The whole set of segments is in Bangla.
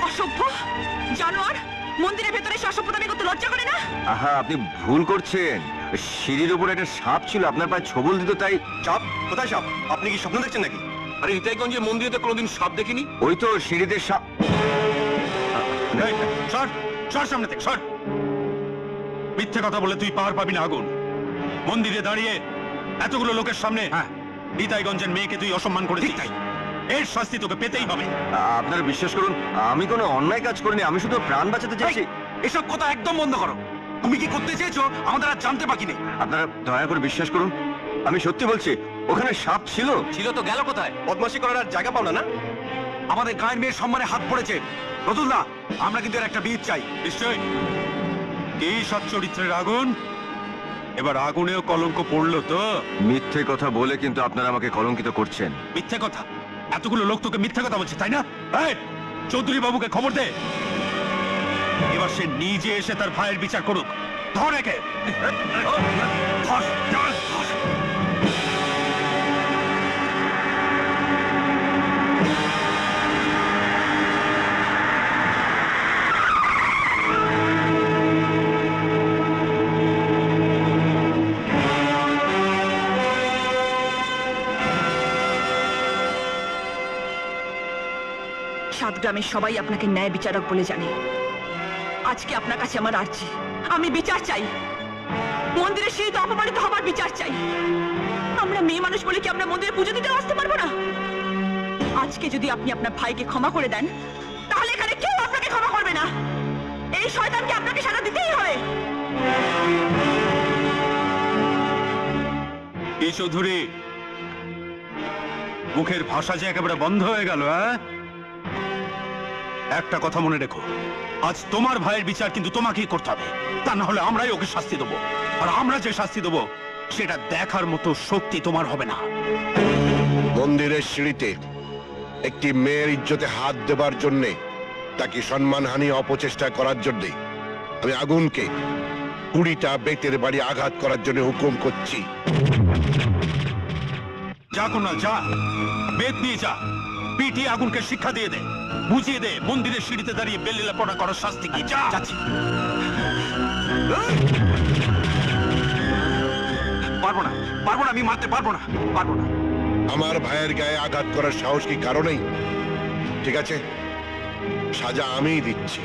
অসভ্য জানোয়ার, মন্দিরের ভেতরে অসভ্যতামি করতে লজ্জা করে না? আহা, আপনি ভুল করছেন। সিঁড়ির উপর একটা সাপ ছিল, আপনার পায়ে ছবল দিত তাই। সাপ? কোথায় সাপ? আপনি কি স্বপ্ন দেখছেন নাকি? আরে নিতাইগঞ্জের মন্দিরে তো কোনোদিন সাপ দেখিনি। ওই তো সিঁড়িতে সাপ। সর সর সামনে থেকে সর। মিথ্যে কথা বলে তুই পার পাবি না আগুন। মন্দিরে দাঁড়িয়ে এতগুলো লোকের সামনে নিতাইগঞ্জের মেয়েকে তুই অসম্মান করেছিস, এর শাস্তি তোকে পেতেই হবে। আপনারা বিশ্বাস করুন, আমি কোনো অন্যায় কাজ করিনি, আমি শুধু প্রাণ বাঁচাতে চেয়েছি। এসব কথা একদম বন্ধ করো। তুমি কি করতে চেয়েছো আমাদের আর জানতে বাকি নেই। আপনারা দয়া করে বিশ্বাস করুন, আমি সত্যি বলছি, ওখানে সাপ ছিল। ছিল তো গেল কোথায়? বদমাশি করার আর জায়গা পাও না? আমাদের গায়ের মেয়ের সম্মানে হাত পড়েছে। রতুল্লাহ, আমরা কিন্তু এর একটা বীজ চাই। নিশ্চয়। এই সৎ চরিত্রের আগুন, এবার আগুনেও কলঙ্ক পড়লো তো? মিথ্যে কথা বলে কিন্তু আপনারা আমাকে কলঙ্কিত করছেন। মিথ্যে কথা? এতগুলো লোক তোকে মিথ্যে কথা বলছে, তাই না? চৌধুরী বাবুকে খবর দে, এবার সে নিজে এসে তার ভাইয়ের বিচার করুক। ধর একে। সাত গ্রামের সবাই আপনাকে ন্যায় বিচারক বলে জানে। আজকে আপনার কাছে আমার আর্জি, আমি বিচার চাই। মন্দিরের সিঁড়িতে অপমানিত হবার বিচার চাই। আমরা মেয়ে মানুষ বলে কি আমরা মন্দিরে পুজো দিতে আসতে পারবো না? আজকে যদি আপনি আপনার ভাইকে ক্ষমা করে দেন, তাহলে এখানে কেউ আপনাকে ক্ষমা করবে না। এই শয়তানকে আপনাকে সাজা দিতেই হবে। এই চৌধুরী, মুখের ভাষা যে একেবারে বন্ধ হয়ে গেল। একটা কথা মনে রেখো, আজ তোমার ভাইয়ের বিচার কিন্তু তোমাকেই করতে হবে, তা না হলে আমরাই ওকে শাস্তি দেবো। আর আমরা যে শাস্তি দেবো সেটা দেখার মতো শক্তি তোমার হবে না। মন্দিরের সিঁড়িতে একটি মেয়ের ইজ্জতে হাত দেবার জন্যে, তাকে সম্মানহানি অপচেষ্টা করার জন্যে আমি আগুনকে 20টা বেতের বাড়ি আঘাত করার জন্য হুকুম করছি। যা কুনাল, যা, বেত নিয়ে যা, পিটিয়ে আগুনকে শিক্ষা দিয়ে দে, বুঝিয়ে দে মন্দিরের সিঁড়িতে দাঁড়িয়ে বেলিলা পড়া করার শাস্তি কি। যা। যাচ্ছি। পারবো না, পারবো না, আমি মারতে পারবো না, পারবো না। আমার ভাইয়ের গায়ে আঘাত করার সাহস কি কারণেই? ঠিক আছে, সাজা আমিই দিচ্ছি।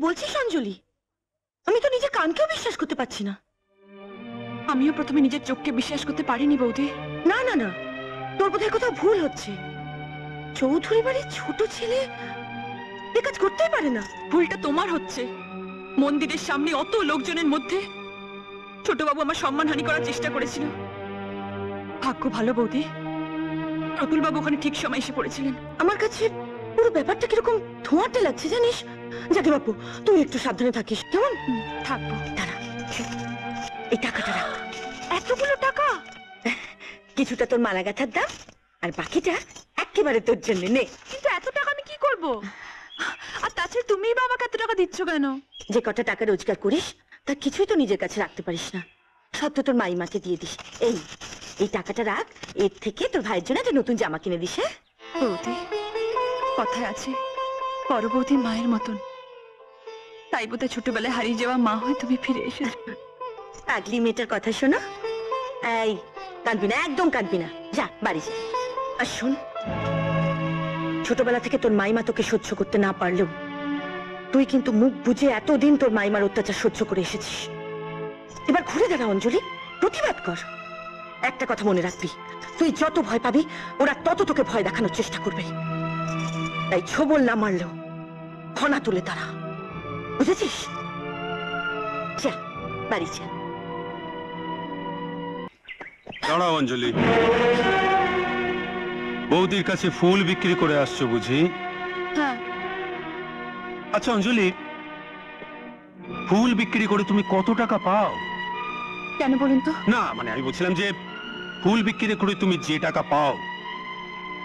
বলছিস অঞ্জলি? আমি তো নিজের কানকেও বিশ্বাস করতে পারছি না। আমিও প্রথমে নিজের চোখকে বিশ্বাস করতে পারিনি বৌদি। না না না, তোর বোধহয় কোথাও ভুল হচ্ছে। চৌধুরী বাড়ির ছোট ছেলে এ কাজ করতেই পারে না। ভুলটা তোমার হচ্ছে। মন্দিরের সামনে অত লোকজনের মধ্যে ছোটবাবু আমার সম্মানহানি করার চেষ্টা করেছিল। ভাগ্য ভালো বৌদি, প্রতুল বাবু ওখানে ঠিক সময় এসে পড়েছিলেন। আমার কাছে পুরো ব্যাপারটা কিরকম ধোঁয়াটে লাগছে জানিস। যাকে বাপু, তুই একটু সাবধানে থাকিস, কেমন? থাকবো। দাঁড়া, এই টাকাটা রাখ। এতগুলো টাকা? কিছুটা তোর মালা গাঁথার দাম, আর বাকিটা একেবারে তোর জন্য নে। কিন্তু এত টাকা আমি কি করব? আর তাছাড়া তুমিই বা আমাকে এত টাকা দিচ্ছ কেন? যে কটা টাকা রোজগার করিস তার কিছুই তো নিজের কাছে রাখতে পারিস না, সব তো তোর মাইমাকে দিয়ে দিস। এই টাকাটা রাখ, এর থেকে তোর ভাইয়ের জন্য একটা নতুন জামা কিনে দিস। হ্যাঁ বৌদি, কথায় আছে পরবর্তী মায়ের মতন, তাই বোধহয় ছোটবেলায় হারিয়ে যাওয়া মা হয়ে তুমি ফিরে এসেছো। পাগলি মেয়েটার কথা শোনো। এই কাঁদবি না, একদম কাঁদবি না, যা বাড়ি যা। আর শোন, ছোটবেলা থেকে তোর মাইমা তোকে সহ্য করতে না পারলেও তুই কিন্তু মুখ বুঝে এতদিন তোর মাইমার অত্যাচার সহ্য করে এসেছিস। এবার ঘুরে দাঁড়া অঞ্জলি, প্রতিবাদ কর। একটা কথা মনে রাখবি, তুই যত ভয় পাবি ওরা তত তোকে ভয় দেখানোর চেষ্টা করবে। তাই ছোবল না মারলেও খনা তুলে তারা, বুঝেছিস? যা বাড়ি যা। দাঁড়াও অঞ্জলি, বৌদির কাছে ফুল বিক্রি করে আসছো বুঝি? হ্যাঁ। আচ্ছা অঞ্জলি, ফুল বিক্রি করে তুমি কত টাকা পাও? কেন বলুন তো? না মানে আমি বলছিলাম যে ফুল বিক্রি করে তুমি যে টাকা পাও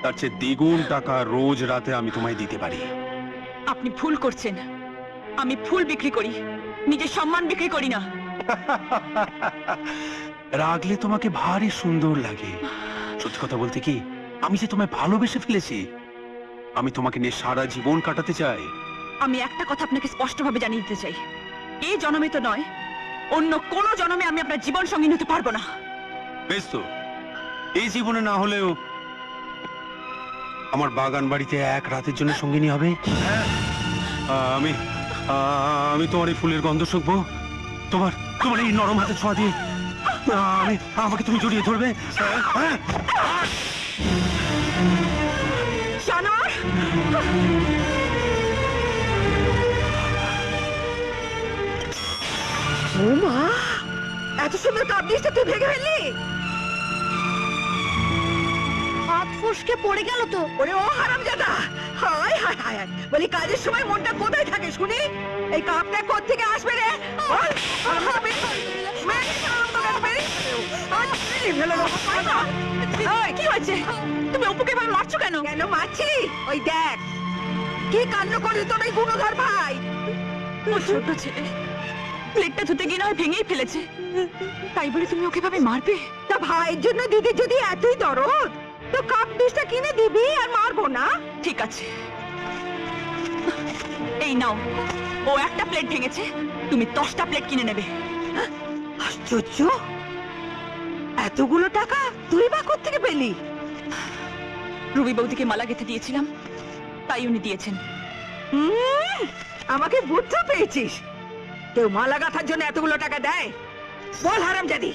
তার চেয়ে দ্বিগুণ টাকা রোজ রাতে আমি তোমায় দিতে পারি। আপনি ভুল করছেন, আমি ফুল বিক্রি করি, নিজের সম্মান বিক্রি করি না। রাগলে তোমাকে ভারী সুন্দর লাগে। সত্যি কথা বলতে কি, আমি যে তোমায় ভালোবেসে ফেলেছি, আমি তোমাকে নিয়ে সারা জীবন কাটাতে চাই। আমি একটা কথা আপনাকে স্পষ্টভাবে জানিয়ে দিতে চাই, এই জন্মে তো নয়, অন্য কোন জন্মে আমি আপনার জীবন সঙ্গী হতে পারবো না। বেশ তো, এই জীবনে না হলেও আমার বাগান বাড়িতে এক রাতের জন্য সঙ্গিনী হবে। আমি আমি তোমার এই ফুলের গন্ধ শুকবো, তোমার তোমার এই নরম হাতে ছোঁয়া দিয়ে আমাকে তুমি জড়িয়ে ধরবে। জানোয়ার! ও মা, এত সুন্দর কাবলিশটা তুই ভেঙে ফেললি? হাত ফসকে পড়ে গেল তো। ওরে ও হারামজাদা, হায় হায় হায় হায়, বলি কাজের সময় মনটা কোথায় থাকে শুনি? এই কাপটা কোত্থেকে আসবে রে? বল, আমি কি হয়েছে? তুমি অপুকে ভাই মারছো কেন? কেন মারছি? ওই দেখ কি কাণ্ড করে তোর এই গুণধর ভাই। ও ছোট ছেলে, প্লেটটা ধুতে গিয়ে নয় ভেঙেই ফেলেছে, তাই বলে তুমি ওকে ভাবে মারবে? তা ভাইয়ের জন্য দিদি যদি এতই দরদ, তো কাপ ডিশটা কিনে দিবি আর মারবো না। ঠিক আছে, এই নাও, ও একটা প্লেট ভেঙেছে, তুমি 10টা প্লেট কিনে নেবে। আশ্চর্য, এতগুলো টাকা তুই বা কোত্থেকে পেলি? রুবি বৌদিকে মালা গেঁথে দিয়েছিলাম, তাই উনি দিয়েছেন। আমাকে বুঝতে পেয়েছিস? কেউ মালা গাঁথার জন্য এতগুলো টাকা দেয়? বল হারামজাদি,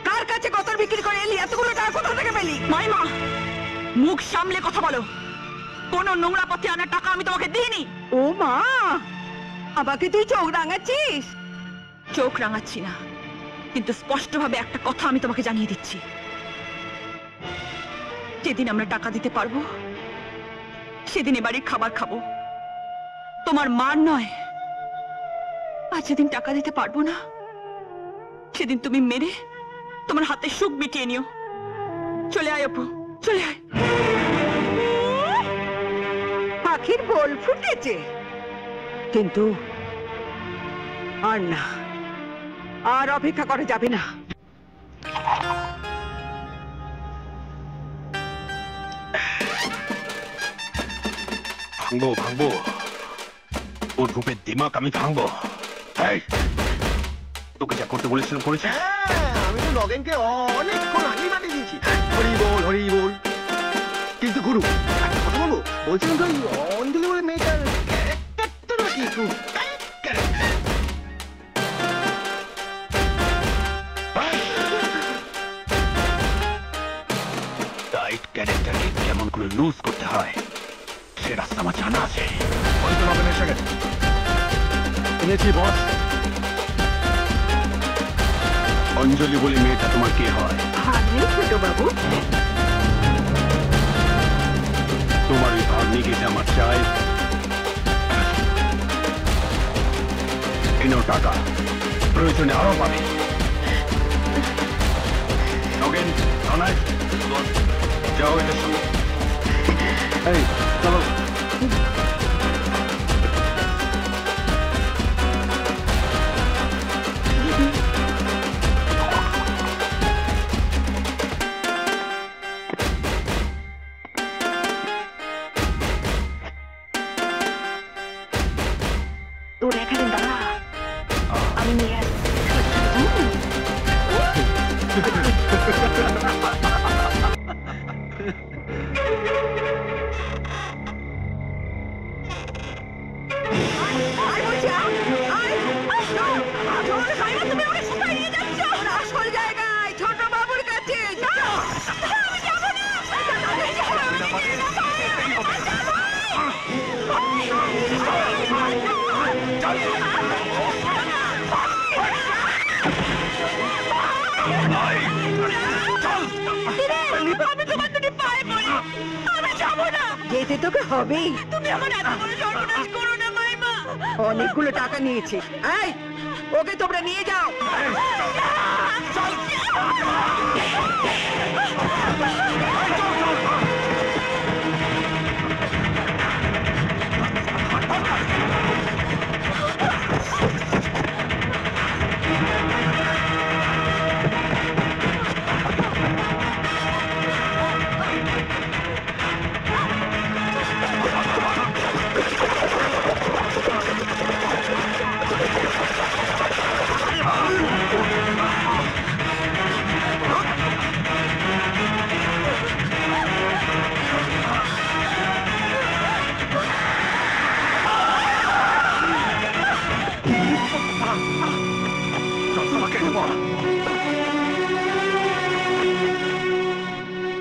কার কাছে কত বিক্রি করে এলি? এতগুলো টাকা কোথা থেকে পেলি? মাইমা, মুখ সামলে কথা বলো, কোন নোংরা পথে আনা টাকা আমি তোমাকে দিইনি। ও মা, আমাকে তুই চোখ রাঙাচ্ছিস? চোখ রাঙাচ্ছি না, কিন্তু স্পষ্টভাবে একটা কথা আমি তোমাকে জানিয়ে দিচ্ছি, যেদিন আমরা টাকা দিতে পারবো সেদিন এ বাড়ির খাবার খাবো, তোমার মার নয়। আর যেদিন টাকা দিতে পারবো না সেদিন তুমি মেরে তোমার হাতে সুখ মিটিয়ে নিও। চলে আয় অপু, চলে আয়। পাখির বল ফুটেছে, কিন্তু আর না, আর অপেক্ষা করা যাবে না। ভাঙবো ভাঙবো, ওর রূপের দিমাগ আমি ভাঙবো। এই, তোকে যা করতে বলেছিলাম করেছে? আমি তো নগেনকে অনেকক্ষণ আগেই বানিয়ে দিয়েছি। হরি বল হরি বল। কিন্তু গুরু, একটা কথা বলবো, বলছিলাম তো অঞ্জলি বলে মেয়েটার ক্যারেক্টারটা কি একটু টাইট ক্যারেক্টারকে কেমন করে লুজ করতে হয় সে রাস্তা আমার জানা আছে। ওই তো নগেন এসে গেছে। এনেছি বস। অঞ্জলি বলে মেয়েটা তোমার কে হয়? ছোট বাবু, তোমার ওই ভাগ্নি গেছে আমার চাই। এনেও টাকা, প্রয়োজনে আরো পাবে। নগেন, নয় যাও এটার সঙ্গে। এই চলো। তোর এখানে দাঁড়া, আমি নিয়ে আসছি। যেতে তোকে হবেই। তুমি আমার এত বড় সর্বনাশ করো না মাইমা। অনেকগুলো টাকা নিয়েছে। এই, ওকে তোমরা নিয়ে যাও।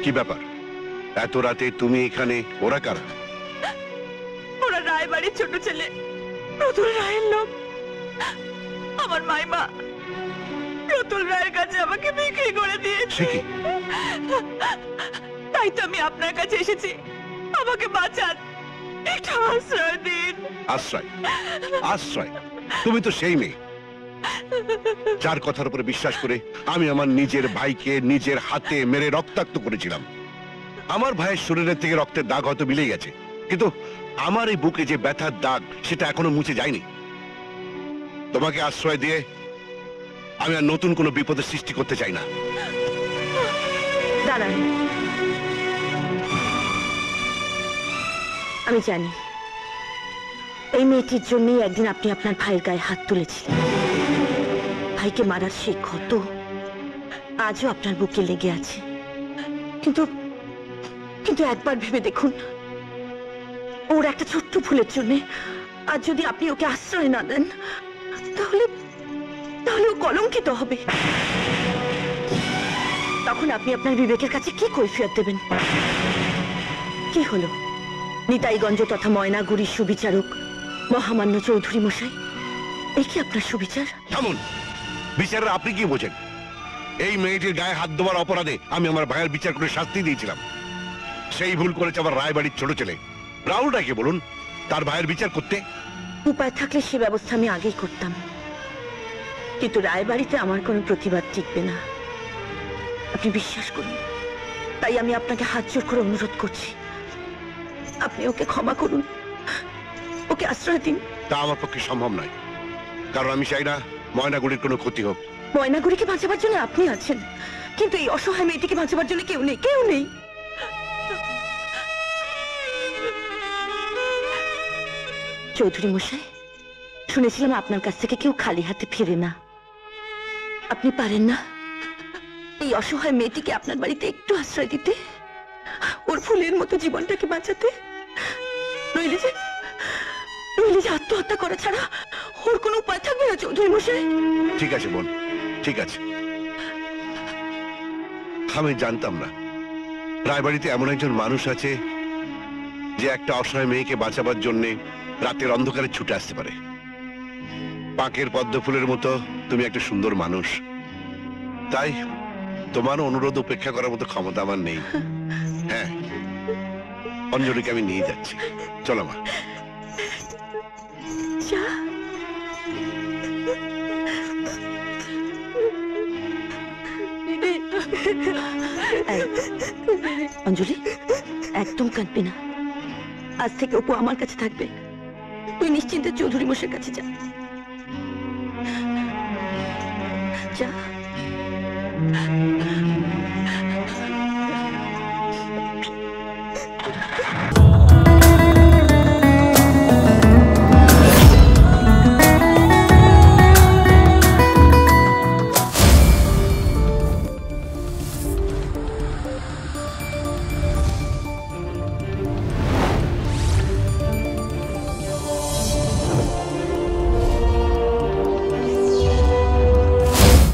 কি ব্যাপার, এত রাতে তুমি এখানে? ওরা কারা? ওরা রায়বাড়ির ছোট ছেলে প্রতুল রায়ের লোক। আমার মাইমা প্রতুল রায়ের কাছে আমাকে বিক্রি করে দিয়েছে। সে কি? তাই তো আমি আপনার কাছে এসেছি, আমাকে বাঁচান, একটু আশ্রয় দিন। আশ্রয়? আশ্রয়? তুমি তো সেই মেয়ে যার কথার উপরে বিশ্বাস করে আমি আমার নিজের ভাইকে নিজের হাতে মেরে রক্তাক্ত করেছিলাম। আমার ভাইয়ের শরীরের থেকে রক্তের দাগ হয়তো মিলে গেছে, কিন্তু আমার এই বুকে যে ব্যথার দাগ সেটা এখনো মুছে যায়নি। তোমাকে আশ্রয় দিয়ে আমি আর নতুন কোনো বিপদের সৃষ্টি করতে চাই না। দাঁড়ান, আমি জানি এই মেয়েটির জন্যই একদিন আপনি আপনার ভাইয়ের গায়ে হাত তুলেছিলেন। ভাইকে মারার সেই ক্ষত আজও আপনার বুকে লেগে আছে। কিন্তু কিন্তু একবার ভেবে দেখুন, ওর একটা ছোট্ট ভুলের জন্য আজ যদি আপনি ওকে আশ্রয় না দেন, তাহলে তাহলে ও কলঙ্কিত হবে। তখন আপনি আপনার বিবেকের কাছে কি কৈফিয়ত দেবেন? কি হলো, নিতাইগঞ্জ তথা ময়নাগুড়ির সুবিচারক মহামান্য চৌধুরী মশাই, এই কি আপনার সুবিচার? থামুন, বিচারের আপনি কি বোঝেন? এই মেয়েটির গায়ে হাত দেওয়ার অপরাধে আমি আমার ভাইয়ের বিচার করে শাস্তি দিয়েছিলাম। সেই ভুল করেছে আমার রায়বাড়ির ছোট ছেলে রাহুল রায়কে। বলুন, তার ভাইয়ের বিচার করতে। উপায় থাকলে সে ব্যবস্থা আমি আগেই করতাম, কিন্তু রায়বাড়িতে আমার কোনো প্রতিবাদ টিকবে না, আপনি বিশ্বাস করুন। তাই আমি আপনাকে হাত জোর করে অনুরোধ করছি, আপনি ওকে ক্ষমা করুন, ওকে আশ্রয় দিন। তা আমার পক্ষে সম্ভব নয়, কারণ আমি চাই না ময়নাগুড়ির কোনো ক্ষতি হোক। ময়নাগুড়িকে বাঁচাবার জন্য আপনি আছেন, কিন্তু এই অসহায় মেয়েটিকে বাঁচাবার জন্য কেউ নেই, কেউ নেই। চৌধুরী মশাই, শুনেছিলাম আপনার কাছ থেকে কেউ খালি হাতে ফিরে না। আপনি পারেন না এই অসহায় মেয়েটিকে আপনার বাড়িতে একটু আশ্রয় দিতে, ওর ফুলের মতো জীবনটাকে বাঁচাতে? নইলে যে আত্মহত্যা করা ছাড়া ওর কোনো উপায় থাকবে না চৌধুরী মশাই। ঠিক আছে বোন, ঠিক আছে। আমি জানতাম না রায়বাড়িতে এমন একজন মানুষ আছে যে একটা অসহায় মেয়েকে বাঁচাবার জন্য রাতের অন্ধকারে ছুটে আসতে পারে। পাকের পদ্ম ফুলের মতো তুমি একটা সুন্দর মানুষ, তাই তোমার অনুরোধ উপেক্ষা করার মতো ক্ষমতা আমার নেই। হ্যাঁ, অঞ্জলিকে আমি নিয়ে যাচ্ছি, চলো মা। অঞ্জলি, একদম কাঁদবি না, আজ থেকে অপু আমার কাছে থাকবে। তুই নিশ্চিন্তে চৌধুরী মশাইয়ের কাছে যা, যা।